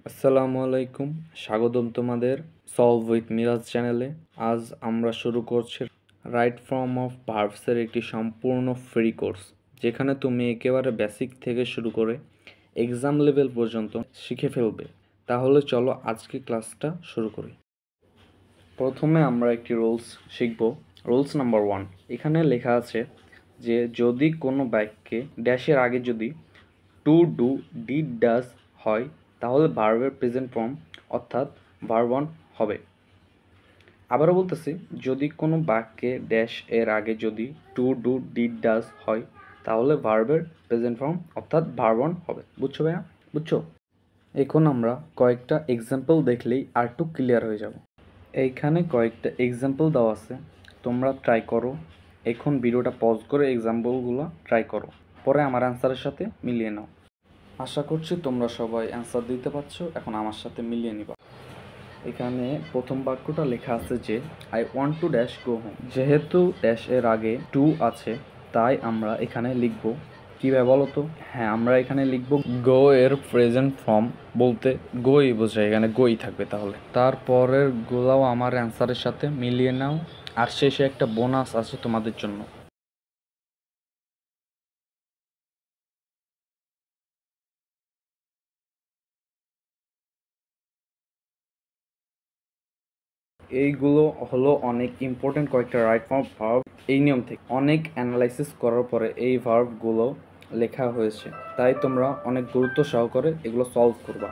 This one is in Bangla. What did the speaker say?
আসসালামু আলাইকুম, স্বাগতম তোমাদের সলভ উইথ মিরাজ চ্যানেলে। আজ আমরা শুরু করছি রাইট ফর্ম অফ ভার্বসের একটি সম্পূর্ণ ফ্রি কোর্স, যেখানে তুমি একেবারে বেসিক থেকে শুরু করে এক্সাম লেভেল পর্যন্ত শিখে ফেলবে। তাহলে চলো আজকে ক্লাসটা শুরু করি। প্রথমে আমরা একটি রুলস শিখব। রুলস নাম্বার 1, এখানে লেখা আছে যে যদি কোনো বাক্যে ড্যাশের আগে যদি টু ডু ডিড ডাজ হয় তাহলে ভার্বের প্রেজেন্ট ফর্ম অর্থাৎ ভার্ব ওয়ান হবে। আবারও বলতেছি, যদি কোনো বাক্যে ড্যাশ এর আগে যদি টু ডু ডিড ডাজ হয় তাহলে ভার্বের প্রেজেন্ট ফর্ম অর্থাৎ ভার্ব ওয়ান হবে। বুঝছো ভাইয়া? বুঝছো? এখন আমরা কয়েকটা এক্সাম্পল দেখলেই আর একটু ক্লিয়ার হয়ে যাব। এইখানে কয়েকটা এক্সাম্পল দেওয়া আছে, তোমরা ট্রাই করো। এখন ভিডিওটা পজ করে এক্সাম্পলগুলো ট্রাই করো, পরে আমার অ্যান্সারের সাথে মিলিয়ে নাও। আশা করছি তোমরা সবাই অ্যান্সার দিতে পারছো, এখন আমার সাথে মিলিয়ে নিবা। এখানে প্রথম বাক্যটা লেখা আছে যে I want to dash go home. যেহেতু ড্যাশ এর আগে টু আছে তাই আমরা এখানে লিখব কীভাবে বলো তো? হ্যাঁ, আমরা এখানে লিখব গো এর প্রেজেন্ট ফর্ম বলতে গোই বোঝায়, এখানে গোই থাকবে। তাহলে তারপরের গুলাও আমার অ্যান্সারের সাথে মিলিয়ে নাও, আর শেষে একটা বোনাস আছে তোমাদের জন্য। এইগুলো হলো অনেক ইম্পর্টেন্ট কয়েকটা রাইট ফর্ম ভার্ব। এই নিয়ম থেকে অনেক অ্যানালাইসিস করার পরে এই ভার্বগুলো লেখা হয়েছে, তাই তোমরা অনেক গুরুত্ব সহকারে এগুলো সলভ করবা।